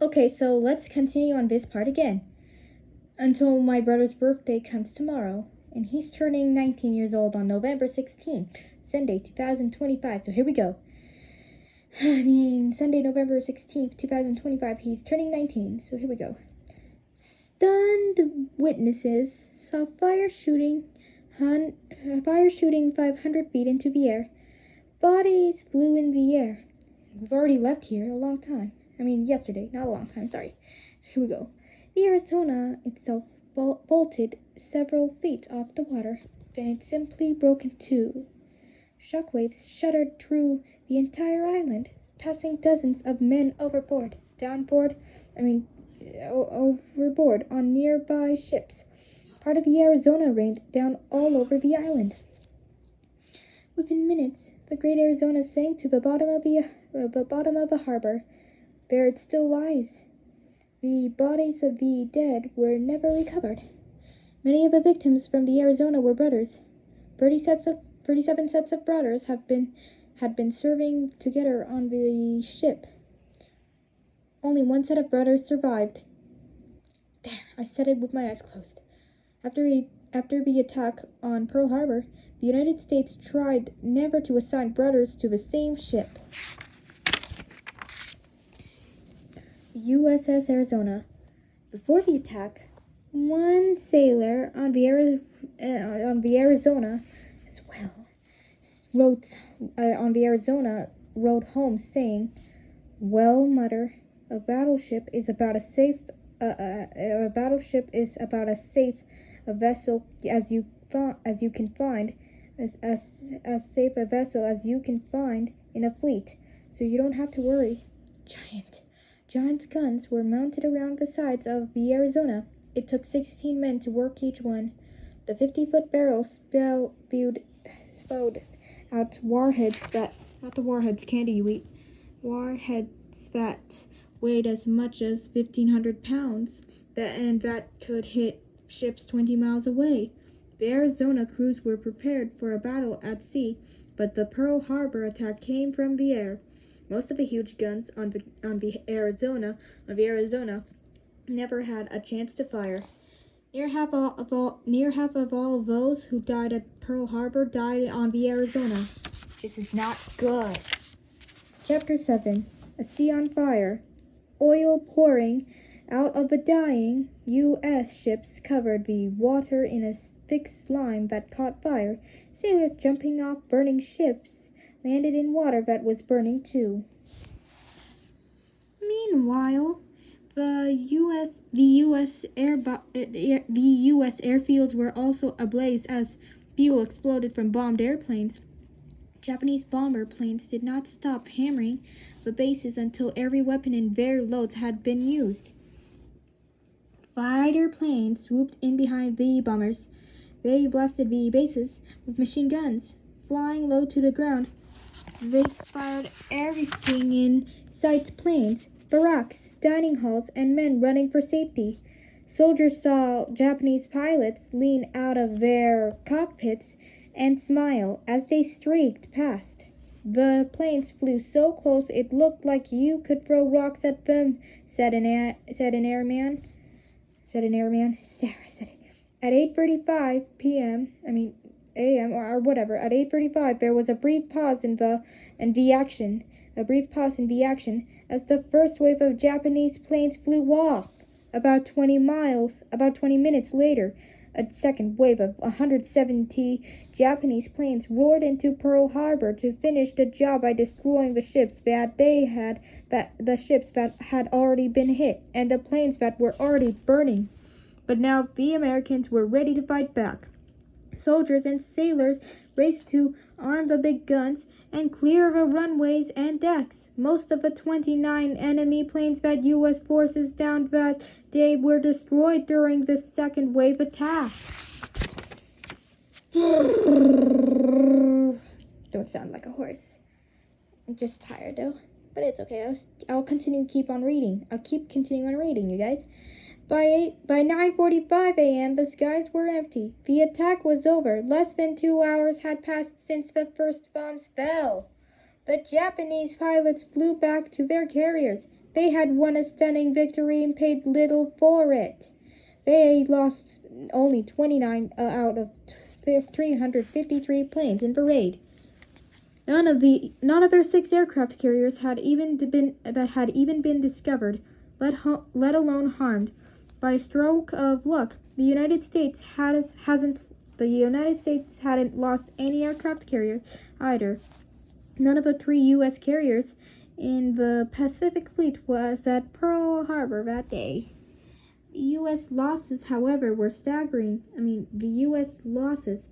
Okay, so let's continue on this part again. Until my brother's birthday comes tomorrow, and he's turning 19 years old on November 16th, Sunday, 2025. So here we go. Sunday, November 16th, 2025, he's turning 19. So here we go. Stunned witnesses saw fire shooting 500 feet into the air. Bodies flew in the air. We've already left here a long time. Yesterday, not a long time, sorry. So here we go. The Arizona itself bolted several feet off the water. Then it simply broke in two. Shockwaves shuddered through the entire island, tossing dozens of men overboard on nearby ships. Part of the Arizona rained down all over the island. Within minutes, the great Arizona sank to the bottom of the harbor. There it still lies. The bodies of the dead were never recovered. Many of the victims from the Arizona were brothers. 37 sets of brothers had been serving together on the ship. Only one set of brothers survived. There, I said it with my eyes closed. After the attack on Pearl Harbor, the United States tried never to assign brothers to the same ship. USS Arizona. Before the attack, one sailor on the Arizona as well wrote home saying, "Well, Mother, a battleship is about as safe a vessel as you can find, as safe a vessel as you can find in a fleet, so you don't have to worry." Giant guns were mounted around the sides of the Arizona. It took 16 men to work each one. The 50-foot barrels spewed out warheads that weighed as much as 1,500 pounds, that could hit ships 20 miles away. The Arizona crews were prepared for a battle at sea, but the Pearl Harbor attack came from the air. Most of the huge guns on the Arizona never had a chance to fire. Near half of all those who died at Pearl Harbor died on the Arizona. This is not good. Chapter 7. A Sea on Fire. Oil pouring out of the dying U.S. ships covered the water in a thick slime that caught fire. Sailors jumping off burning ships landed in water that was burning too. Meanwhile, the U.S. airfields were also ablaze as fuel exploded from bombed airplanes. Japanese bomber planes did not stop hammering the bases until every weapon in their loads had been used. Fighter planes swooped in behind the bombers. They blasted the bases with machine guns. Flying low to the ground, they fired everything in sight: planes, barracks, dining halls, and men running for safety. Soldiers saw Japanese pilots lean out of their cockpits and smile as they streaked past. The planes flew so close it looked like you could throw rocks at them, said an airman. Sarah said it. At 8:35 a.m. or whatever, at 8:35 there was a brief pause in the action as the first wave of Japanese planes flew off. About 20 minutes later, a second wave of 170 Japanese planes roared into Pearl Harbor to finish the job by destroying the ships that had already been hit and the planes that were already burning. But now the Americans were ready to fight back. Soldiers and sailors raced to arm the big guns and clear the runways and decks. Most of the 29 enemy planes that U.S. forces downed that day were destroyed during the second wave attack. Don't sound like a horse. I'm just tired though, but it's okay. I'll keep on reading, you guys. By 9:45 a.m., the skies were empty. The attack was over. Less than 2 hours had passed since the first bombs fell. The Japanese pilots flew back to their carriers. They had won a stunning victory and paid little for it. They lost only 29 out of 353 planes in parade. None of their 6 aircraft carriers had even been discovered, let alone harmed. By a stroke of luck, the United States hadn't lost any aircraft carriers either. None of the 3 U.S. carriers in the Pacific Fleet was at Pearl Harbor that day. The U.S. losses, however, were staggering. The U.S. losses